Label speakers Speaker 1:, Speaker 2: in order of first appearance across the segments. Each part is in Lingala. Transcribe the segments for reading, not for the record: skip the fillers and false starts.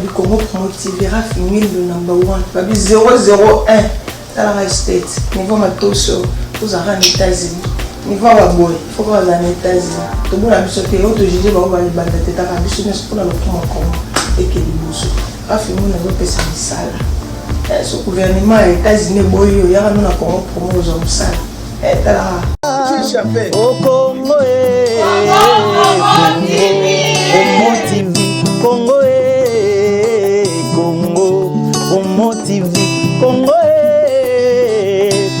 Speaker 1: Babi Congo motivera filmé le number 1. Babi 001. Dans la state. Niveau matoso. Vous avez en États-Unis. Niveau à boy. Il faut que vous ayez en États-Unis. Tout le monde a besoin de faire autre chose. Vous allez battre la tête à la bise. Pour le Congo. Et que les bouches. A filmé le number 1. Ce gouvernement aux États-Unis, il y a un Congo pour nous hommes sales.
Speaker 2: Au Congo, Congo, Congo, Congo TV, Congo,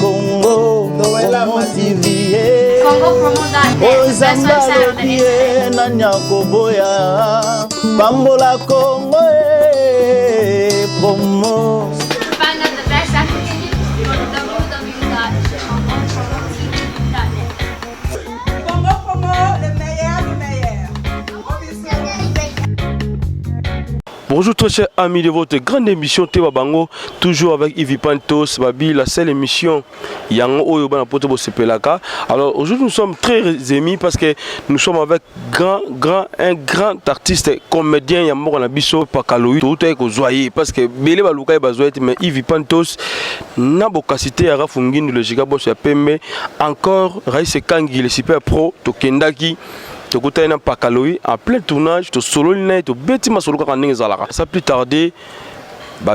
Speaker 2: Congo, Congo TV, Ozambalokie na Nyakoboya, Bambola Congo, promo.
Speaker 3: Bonjour très chers amis de votre grande émission Teba Bango, toujours avec Yves Pantos, Babi, la seule émission Yango Oyobana Poto Sepelaka. Alors aujourd'hui nous sommes très émis parce que nous sommes avec un grand artiste comédien Yamoro Nabiso Pakaloui, tout est Zoye parce que Bele Baluka Bazoye mais Yves Pantos n'a pas cité à Rafungin le Gigabo Peme encore Raïs Kangi le super pro Tokendaki. Tu as un Pakaloui en plein tournage, tu solo tu bêtis ma solo quand on est ça plus tarder.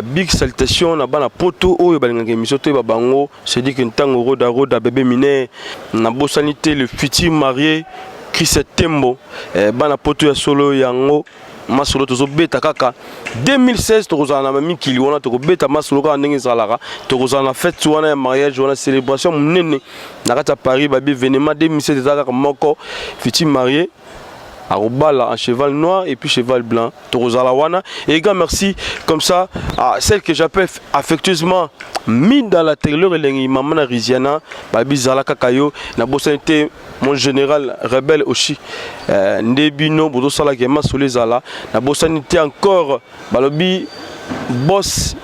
Speaker 3: Big salutation na bana poto oyo balinga émission te babango c'est dit que ntango roda bébé miné na bosanité le futur marié Chris Tembo bana poto ya solo yango masolo tozo beta kaka 2016 tokozana na mikili wana tokobeta masolo ka ndenge zalaka tokozana fête wana ya mariage wana célébration munene na kata Paris babi événement 2017 ezaka moko futur marié Arobala en cheval noir et puis cheval blanc tokozala wana et gars merci comme ça à celle que j'appelle affectueusement mine dans la terre elengi maman Riziana babi zalaka kayo na bosanité mon général rebelle aussi ndebino bodo sala ke masole zala na bosanité encore balobi boss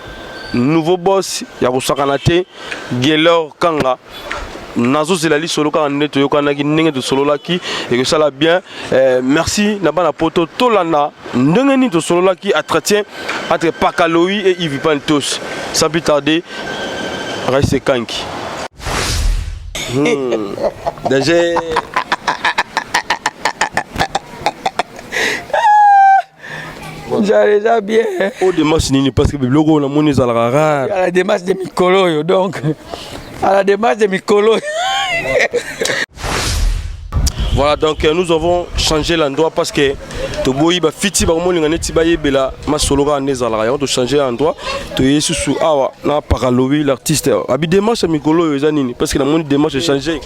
Speaker 3: nouveau boss ya kosakanate Gelor Kanga Nazo Zelali solo quand on est yokanaki ndenge de solo laki et que ça l'a bien merci na bana poto tolana ndenge ni de solo laki entretien entre Pakaloui et Yves Pantos sans plus tarder reste Kanki déjà
Speaker 4: j'ai déjà bien
Speaker 3: au démarche nini parce que le logo on a monnaie à la
Speaker 4: la démarche de Mikolo donc à la démarche de Mikolo.
Speaker 3: Voilà donc nous avons changé l'endroit parce que Toboyi ba fiti ba mo lingane ti ba yebela masologa nezala ya on changer l'endroit to yesusu awa na Pakaloui l'artiste abi démarche Mikolo ezanini parce que la monde démarche changer.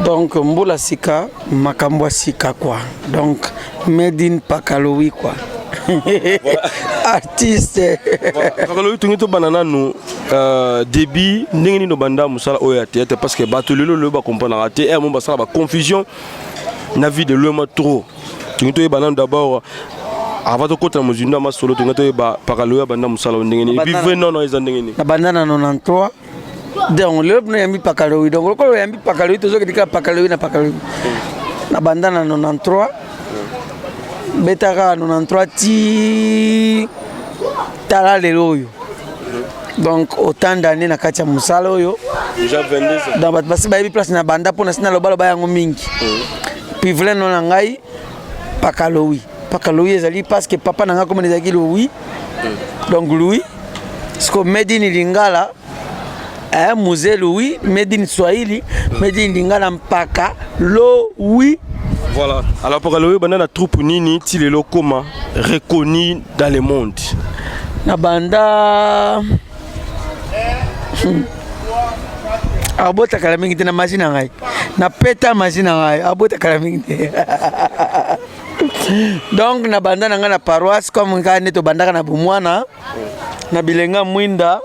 Speaker 4: Donc mbola sika makambo sika quoi. Donc made in Pakaloui quoi. Artiste
Speaker 3: Pakaloui tungito banana nous débit ndenge no banda musala oya théâtre parce que batolelo le ba comprendre raté et mon basala ba confusion na vie de l'homme trop tungito e banana d'abord avant de côté muzunda ma solo tungito ba Pakaloui banda musala ndenge ni vivre non eza ndenge ni
Speaker 4: na bandana 93 donc le no yambi Pakaloui donc ko yambi Pakaloui tozo ke Pakaloui na Pakaloui na bandana 93 betaka 93 ti tala leloyo. Donc autant d'années na katia musala oyo
Speaker 3: déjà 22 ans
Speaker 4: dans basi ba place na banda pona sina lobalo ba yango mingi puis vle non ngai Pakaloui ezali parce que papa nanga comme ezaki Louis donc Louis ce que made in Lingala musée Louis made in Swahili made in Lingala mpaka Louis.
Speaker 3: Voilà alors Pakaloui banda na troupe nini ti lelo koma reconnu dans le monde
Speaker 4: na banda abota kala mingi na machine ngai na peta machine ngai abota kala mingi donc na banda nanga na paroisse comme ngane to bandaka na Bumwana na Bilenga Mwinda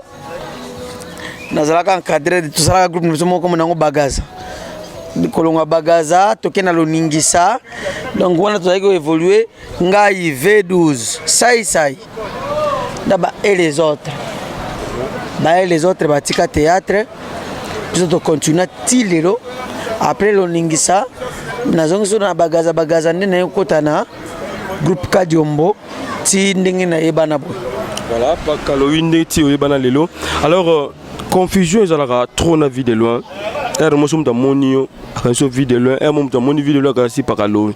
Speaker 4: nazalaka encadré de tout ça groupe nous comme nango bagaza kolonga bagaza tokena loningisa donc wana tozaki évoluer ngai V12 sai d'abord et les autres batika théâtre nous to continuer tilero après loningisa nazongi so na bagaza ndene kota na groupe Kadiombo ti ndenge na yebana boy.
Speaker 3: Voilà, pakalowi ndeti oyebana lelo. Alors confusion ezalaka trop na vie de loin. Moi je suis monio, je suis vie de loin, je suis vie de loin kasi pakalowi.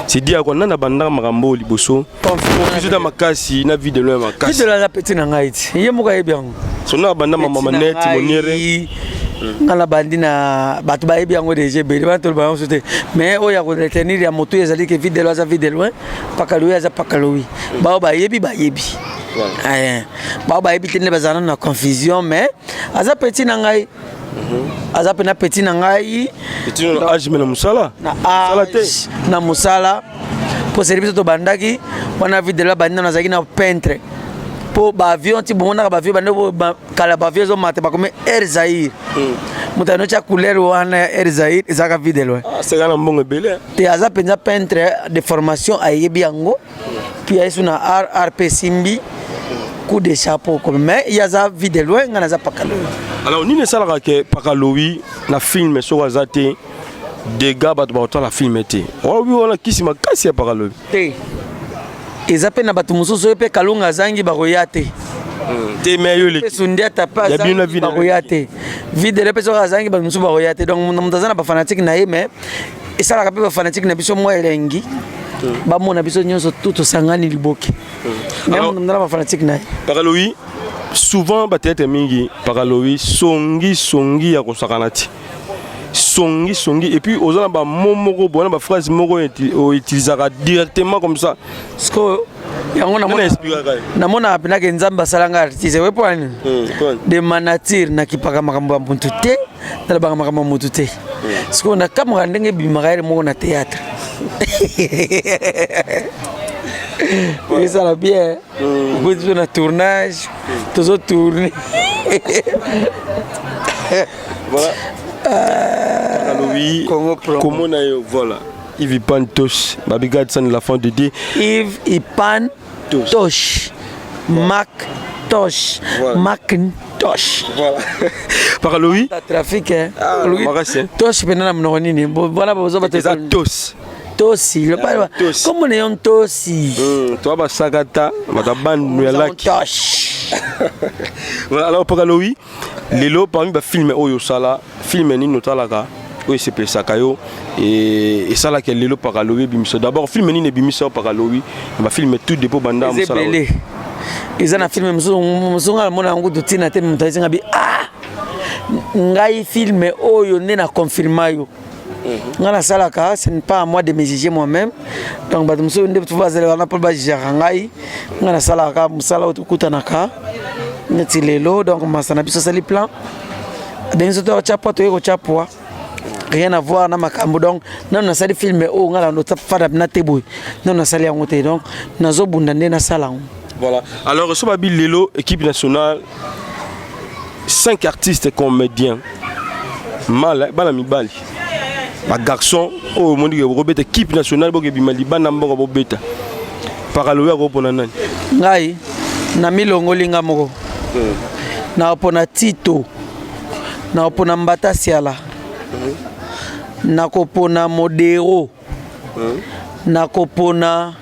Speaker 3: C'est dire quoi nana banda makambo liboso. Confusion na makasi na vie de loin makasi.
Speaker 4: Vie de loin la petit na ngaiti. Yemo ka yebiango.
Speaker 3: Sona banda mama net moniere.
Speaker 4: Ngala bandi na batu ba yebiango déjà bele ba tolo ba on sote. Mais oya ko retenir ya moto ezali ke vie de loin za vie de loin, pakalowi za pakalowi. Ba yebi ba yebi. Voilà. Ba yebi tene bazana na confusion mais aza petit na ngai. Aza pena petit na ngai.
Speaker 3: Petit na âge na musala.
Speaker 4: Na âge na musala. Po service to bandaki, wana vie de la bandi na zaki na peintre. Po ba avion ti bomona ba avion bando kala ba avion zo mate ba comme Air Zaïre. Mutano cha couleur wana Air Zaïre ezaka vie de loin.
Speaker 3: Ah c'est kana mbongo belé.
Speaker 4: Te aza penza peintre de formation a yebiango. Puis ayi suna RP Simbi. Coup de chapeau comme mais il y a ça vie de loin ngana za pakalowi.
Speaker 3: Alors ni ne sala ke pakalowi na film so wazate des gars bat ba la film était. Oh oui on a kisi makasi ya pakalowi.
Speaker 4: Te. Ezape na batu mususu pe kalunga zangi baroyate.
Speaker 3: Te meyo le.
Speaker 4: Sundia tapa zangi baroyate. Vie de repeso zangi batu mususu baroyate. Donc mutazana ba fanatique na ye mais esala ka pe ba fanatique na biso mo elengi. Ba mona biso nyonso tout sangani liboki. Même mutazana ba fanatique na ye.
Speaker 3: Pakalowi souvent batete mingi pakalowi songi ya kosakanati. Songi et puis aux gens ba momoko bona ba phrase moko utilisera directement comme ça.
Speaker 4: Sko yango na mona apina ke nzamba salanga artiste we point de manatir na kipaka makambo muntu te na ba makambo muntu te. Sko na kamera ndenge bimagaire moko na théâtre. Oui, ça va bien. Vous êtes sur tournage, toujours tourner.
Speaker 3: Voilà. Oui, comment on a voilà. Yves Pantosh, Babigad San la fin de D.
Speaker 4: Yves Ipan Tosh. Mac Tosh. Macintosh.
Speaker 3: Voilà. Par Louis.
Speaker 4: Trafic hein. Louis. Tosh penana mnonini. Voilà besoin de
Speaker 3: Tosh.
Speaker 4: Tosi, le pas. Comment on est un tosi?
Speaker 3: Toi ba sagata, ba bande ya laki. Voilà alors par Louis, lelo parmi ba film oyo sala, film ni notalaka. Oui, c'est pour ça et ça là que lelo par Louis bimiso. D'abord film ni ne bimiso par Louis, on va filmer tout dépôt banda musala.
Speaker 4: Ils ont filmé muzunga mona ngo dutina te mutazinga bi ngai filme oyo ne na confirmayo. Ngana salaka, ce n'est pas à moi de me juger moi-même. Donc ba muso ndé tu vas aller na pas juger ngai. Ngana salaka musala ukutanaka. Neti lelo donc masana biso sali plan. Benzo to chapo to yeko chapo. Rien à voir na makambo donc non na sali filme o ngala no fada na teboy. Non na sali ngote donc nazo bunda ndé na sala.
Speaker 3: Voilà. Alors sur Babil Lelo équipe nationale 5 artistes comédiens. Mal balami bali. Ba garçon au monde que robeta équipe nationale bo ke bimali bana mboko bo beta pakaloya ko pona nani
Speaker 4: ngai na milongo linga moko na pona Tito na pona Mbata Siala na ko pona Modero na ko pona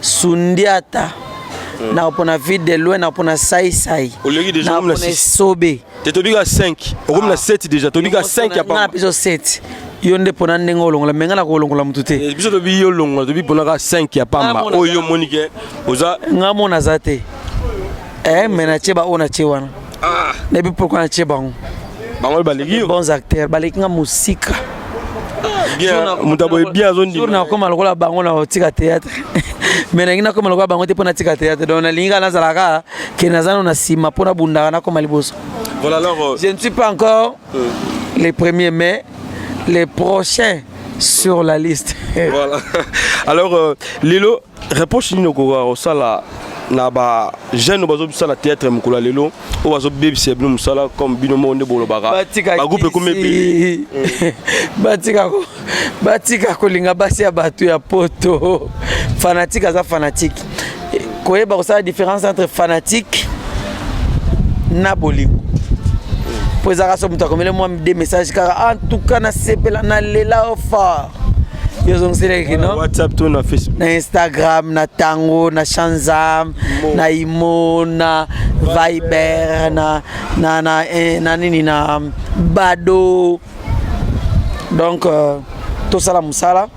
Speaker 4: Sundiata na pona Ville de Loin na pona Sai na pona Sobe
Speaker 3: Tobiga 5 au na 7 déjà Tobiga 5 ya
Speaker 4: pas na 7 yonde pona ndengo longola menga na ko longola mutute
Speaker 3: biso to bi yo longola to bi pona ka 5 ya pamba oyo monike oza
Speaker 4: ngamo na zate mena cheba ona chewana ne bi pourquoi na cheba on
Speaker 3: bango balegi
Speaker 4: bons acteurs baleki nga musika
Speaker 3: bien mutabo bien zone
Speaker 4: na koma lokola bango na tika théâtre mena ngina koma lokola bango te pona tika théâtre donc na linga na zalaka ke nazana na sima pona bunda na koma liboso.
Speaker 3: Voilà alors
Speaker 4: je ne suis pas encore les premiers mais les prochains sur la liste.
Speaker 3: Voilà. Alors, Lelo, réponse ni au sala na ba jeune bazo sala théâtre mukula lelo o bazo baby c'est blum sala comme binomo nde bolo baga ba groupe comme bi
Speaker 4: batika ko linga basi ya batu ya poto fanatique za fanatique koyeba ko sala différence entre fanatique na bolingo. Pour ça, je vais vous des messages car en tout cas, na sepela na lela fort. yozongiseleki no
Speaker 3: WhatsApp to na Facebook
Speaker 4: na Instagram na Tango na Shanzam na Imo na Viber na nini na Bado. Donc tout ça la musala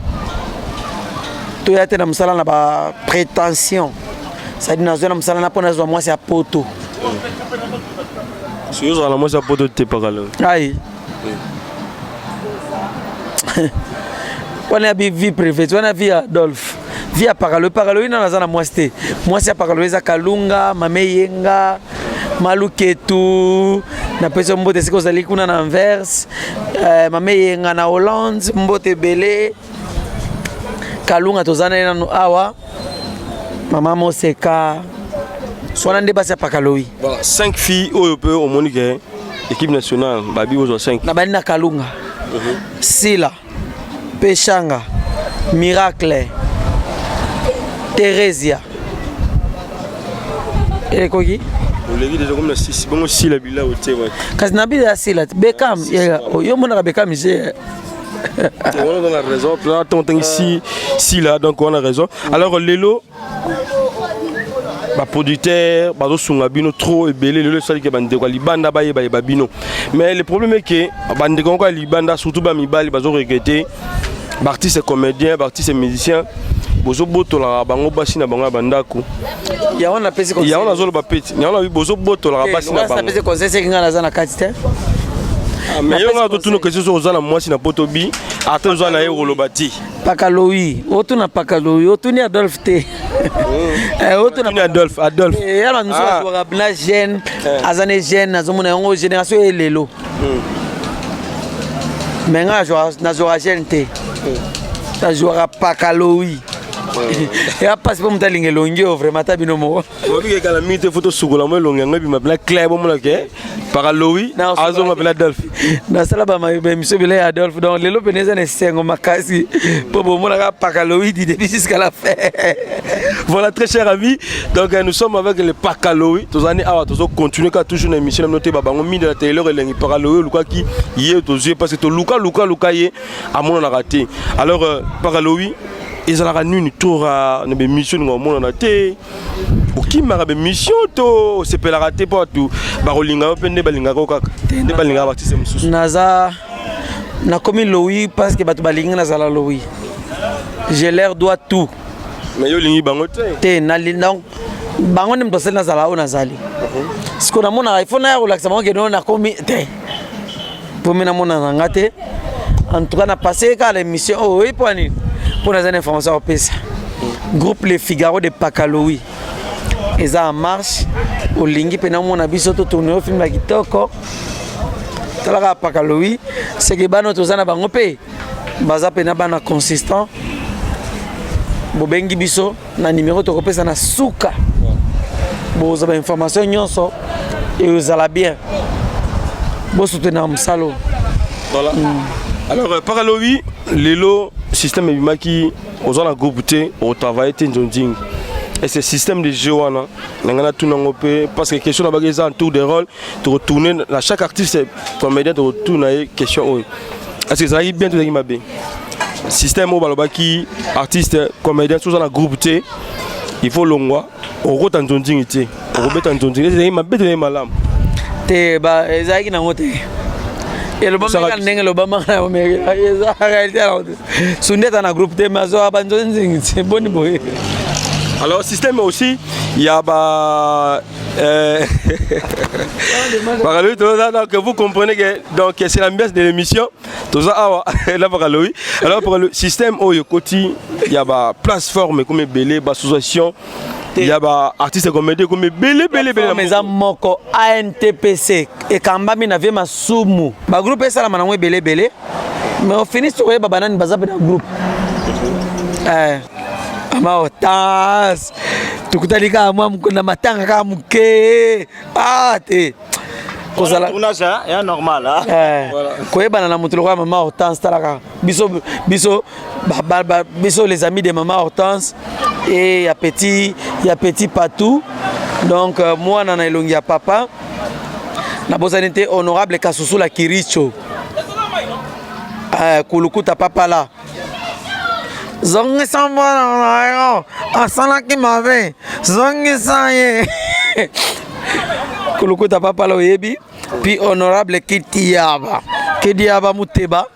Speaker 4: to yate na musala na ba prétention ça dit na zona musala na pona zo mwasi ya poto
Speaker 3: si yo na mwasi ya poto te pakalo
Speaker 4: ai on a vie privée on a vie Adolphe vie à pakalo ina na zana mwasi te mwasi ya pakalo eza Kalunga Mameyenga Maluketu na peso mbote siko zali kuna na Anvers Mameyenga na Hollande mbote bele Kalunga tozana na awa Mama Moseka sona nde basi pakalowi
Speaker 3: voilà 5 filles oyo pe au Monique équipe nationale babi ozo 5
Speaker 4: na bani na Kalunga Sila Peshanga Miracle Teresia et koki
Speaker 3: olegi déjà comme na 6 bongo Sila bila otema
Speaker 4: kasi na bila Sila Beckham yo mona Beckham je
Speaker 3: on a raison là ton ici là donc on a raison alors Lelo ba producteur bazo sunga bino trop ebelé le sali ke bande ko libanda ba yeba bino mais le problème est que bande ko libanda surtout ba mibali bazo regretter ba artiste comédien ba artiste musicien bozo botola bango basi na bango bandako
Speaker 4: ya wana pesi ko
Speaker 3: ya wana zolo ba peti ya wana bozo botola basi na bango
Speaker 4: pesi ko sese kinga na zana katite
Speaker 3: mais yo nga to tuno que zo zana mwasi na potobi ata zo na yero lobati
Speaker 4: pakalowi otuna pakalowi otuni Adolphe te
Speaker 3: otuna Adolphe
Speaker 4: yala nous jouera bna jeune azane jeune azomona yango génération elelo mais nga na jouera jeune te ta jouera pakalowi ya passe pour monter l'ingélongio vraiment ta binomo
Speaker 3: obi ke kala mite photo sukola mo longa ngabi mabla clair bo mona ke pakalowi azo mabla Adolphe
Speaker 4: na sala ba miso bile Adolphe donc lelo peneza ne sengo makasi pour bo mona ka pakalowi di depuis jusqu'à la fin.
Speaker 3: Voilà très chers amis, donc nous sommes avec le pakalowi tozani awa tozo continuer ka toujours na émission noté babango mi de la télé elengi pakalowi luka ki yé tozo parce que to luka ye amona na raté alors pakalowi ezalaka nini toura na mission ngomona na te okimaka be mission to sepelaka te po tu barolinga opende balinga ko kaka nde balinga batise mususu
Speaker 4: naza na komi lowi parce que batu balinga nazala lowi je leur dois tout
Speaker 3: mais yo lingi bango te
Speaker 4: na donc bango ne mtosel nazala o nazali siko na mona il faut na relaxa bango ke na komi te pour mena mona nanga te en tout cas na passé ka l'émission oh iponi pour les informations au PES. Groupe Les Figaro de Pakalowi. Ils sont en marche. Au Lingi, pendant mon abisso, tout tourné au film de Kitoko. Talaka Pakalowi. C'est que Bano Tozana Bangope. Baza Penabana consistant. Bobengi Bisso. Na numéro de Tokopé, ça na Souka. Vous avez information, nyonso. Et vous allez bien. Vous soutenez un salaud.
Speaker 3: Voilà. Alors, Pakalowi, Lelo. Système ebimaki ozo na groupe te au travail te ndonding et ce système de jeu wana ngana tunango pe parce que question na bageza en tour de rôle te retourner à chaque artiste comédien te retourner question est-ce que ça arrive bien tout qui m'a bien système au balobaki artiste comédien sous na groupe te il faut longwa au rota ndonding te au beta ndonding c'est m'a bête malam
Speaker 4: te ba ezaki na ngote et le bamba ndenge le bamba na Amerika eza réalité alors sundeta na groupe te mazo abanzo nzingi c'est bon boy
Speaker 3: alors système aussi il y a bah que vous comprenez que donc c'est l'ambiance de l'émission tout ça là alors pour le système au Yokoti il y a bah plateforme comme belé bah association il y a ba artiste comédien comme belé
Speaker 4: mais ça moko ANTPC et kamba mi na vie masumu ba groupe ça la manango belé mais on finit sur ba banane baza pe na groupe ama otas tukutalika amwa mkunda matanga kama mke te
Speaker 2: kozala tournage ya normal
Speaker 4: voilà koyebana na mutu lokwa mama Hortense talaka biso les amis de maman Hortense et il y a petit Patou donc moi na elongi ya papa na bozanité honorable Kasusu la Kiricho kulukuta papa là zongisa mwana na yo asalaki mabe zongisa ye kulukuta papa lo yebi puis honorable Kidiaba Muteba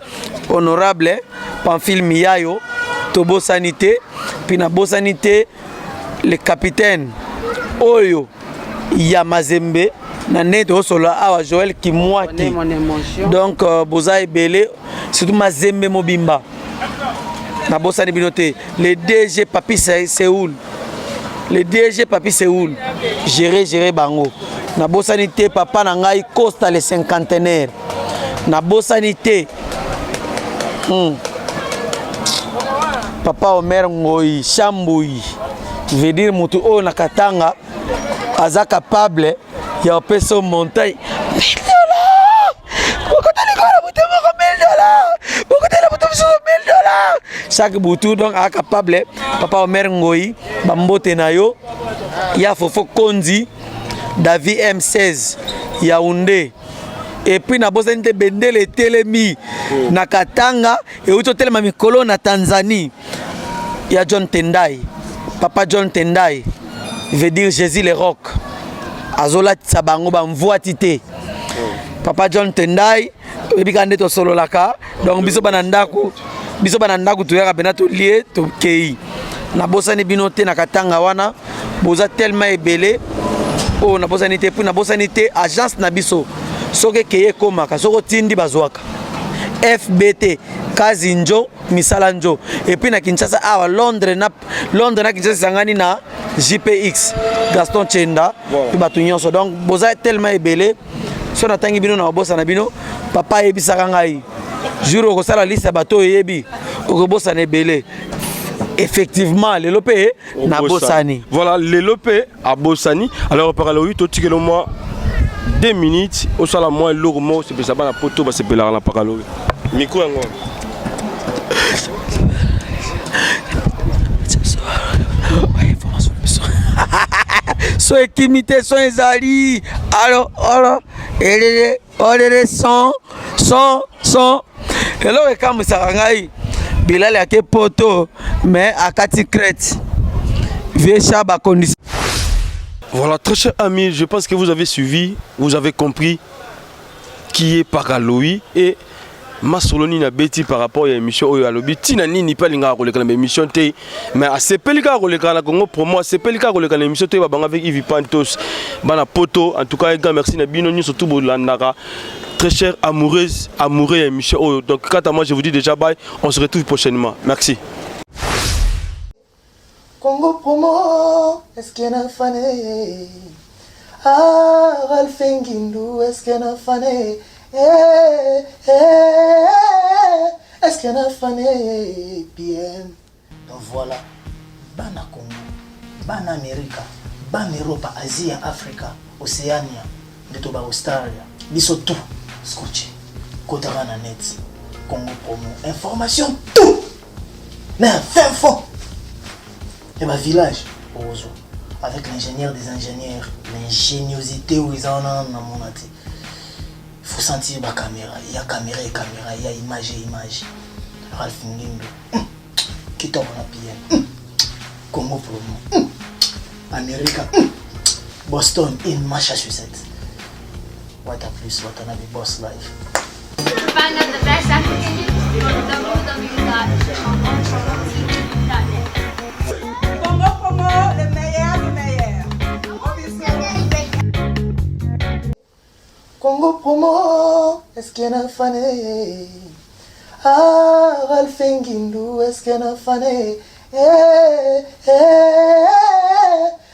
Speaker 4: honorable Pamphile Miyayo Tobo Sanité puis na Bosanité le capitaine Oyo Yamazembe na neto solo awa Joël Kimwaki donc boza ebele surtout Mazembe Mobimba na Bosani Binoté le DG Papi Séoul gérer bango na Bosanité papa na ngai Costa le cinquantenaire na Bosanité papa Omer Ngoi Chamboui veut dire mutu o na Katanga aza capable ya peso montagne $1000 chaque boutou donc a capable papa Omer Ngoi bambote na yo ya Fofo Kondi David M16 Yaoundé et puis na Bosanité bendele telemi na Katanga et uto telema mikolo na Tanzanie ya John Tendai papa John Tendai veut dire Jésus le roc azola tsabango bamvoa tité papa John Tendai ebikande to solo laka donc biso banandaku tuyaka bena to lié to kei na Bosani Binoté na Katanga wana boza tellement ebele o na Bosanité puis na Bosanité agence na biso soke keye komaka soko tindi bazwaka FBT Kazinjo Misalanjo et puis na Kinshasa awa Londres na Kinshasa sangani na JPX Gaston Chenda puis batu nyonso donc boza tellement ebele so na tangi bino na bosa na bino papa yebisaka ngai jour ko sala liste bato yebi ko bosa na ebele effectivement le lopé na Bosani
Speaker 3: voilà le lopé à Bosani alors par le 8 au tikelo moi 2 minutes au sala moi lourmo c'est ça na poto ba se pelara na paralo micro ngo
Speaker 4: so ekimité so ezali alors orere son hello ekamusaka ngai bilal yake poto mais akati crête vecha ba condition.
Speaker 3: Voilà, très chers amis, je pense que vous avez suivi, vous avez compris qui est Paraloï et Masoloni na beti par rapport à l'émission Oyo Alobi. Tina nini pas linga roleka na émission té mais à sepelika roleka na Congo pour moi sepelika roleka na émission té ba banga avec Yves Pantos bana poto en tout cas un grand merci na bino ni surtout bolandaka. Très chers amoureuses, amoureux émission Oyo. Donc quant à moi je vous dis déjà bye, on se retrouve prochainement. Merci.
Speaker 1: Congo promo, est-ce qu'il y a un fané? Ah, Ralph Nguindu, est-ce qu'il y a un fané? Est-ce qu'il y a un fané? Bien. Donc voilà, Bana Congo, Bana America, Bana Europe, Asie, Afrique, Océania, Netoba Australia, biso tout, scotché, Kotara net, Congo promo, information tout, mais fin fond. Et ma village, avec l'ingénieur des ingénieurs, l'ingéniosité où ils en ont dans mon athée. Il faut sentir la caméra, il y a caméra, il y a image. Ralph Nguindu, qui tombe la PM, Congo Promo, Amérique, Boston, in Massachusetts. What a plus, what a boss life.
Speaker 5: Find out the best African news on www.congopromo.net. Congo Promo, le meilleur du meilleur.
Speaker 1: Congo Promo, est-ce qu'il y a un fané? Ah, Ralph Nguindu, est-ce qu'il y a un fané?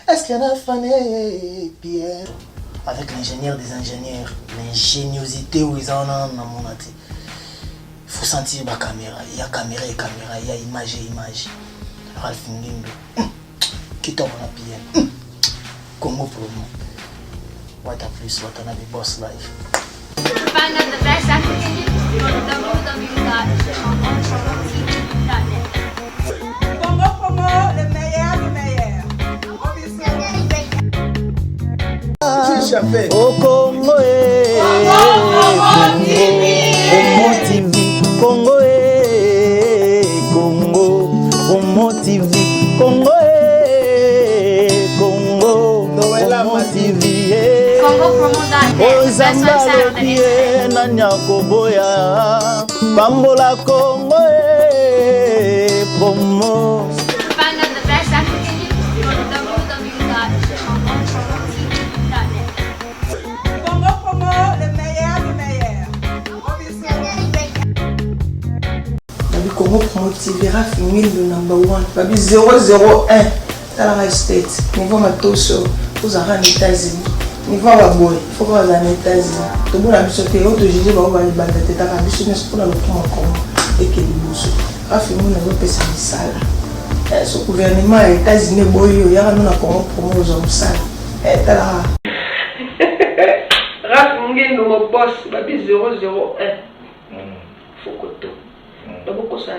Speaker 1: Est-ce qu'il y a un fané? Pierre, avec l'ingénieur des ingénieurs, l'ingéniosité où ils en ont dans mon athée. Il faut sentir la caméra, il y a caméra, il y a image. Ralph Nguindu, qui tombe la PM, Congo Promo. What a plus, what a boss life.
Speaker 5: Find out the best African news on www.congopromo.net. Congo Promo, le meilleur du meilleur.
Speaker 6: Au Congo, Congo TV, Congo, TV
Speaker 5: CongoPromo.net. That's website on the internet.
Speaker 6: na nyakoboya pambola Congo promo.
Speaker 5: Find out the best African news. Go to www.congopromo.net.
Speaker 1: Congo Promo, le meilleur du meilleur. Babi Congo Promo TV, Raf Mil, le number 1. Babi 001. Talanga State. Niveau Matoso, vous avez en États-Unis. Niveau Waboy, il faut que vous ayez en États-Unis. Tout le monde a vu ce que vous avez dit, vous avez dit, vous avez dit, pour le Congo et que les bouches. Raf Mil, vous avez fait ça. Ce gouvernement des États-Unis, il y a un Congo Promo aux hommes sales. Raf Mil, mon boss, Babi 001. Fokoto. Beaucoup ça,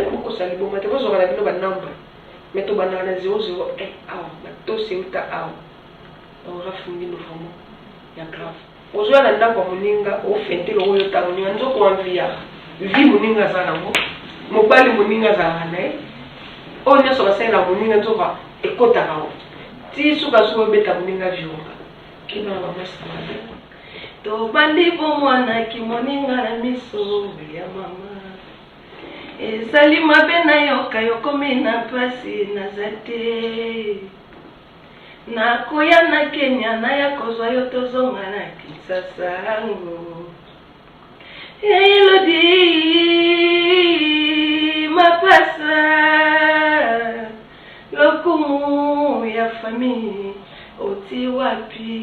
Speaker 1: beaucoup ça, beaucoup ça, beaucoup ça, mais tu vas dans les 001 tout c'est où t'as on va finir le vraiment il y a grave aujourd'hui on a comme moninga au fente le royo ta moninga nzo ko envia vi moninga za nango mobali moninga za nae on est sur la scène la moninga nzo va ekota kawo ti suka suka beta moninga vionga kina mama sana to bandi bo mwana ki moninga na miso ya mama ezali mabe na yoka yokomi na pasi nazate nakoya na Kenya naya kozwa yo tozonga na Kinshasa yango Elodi mapasa lokumu ya famille oti wapi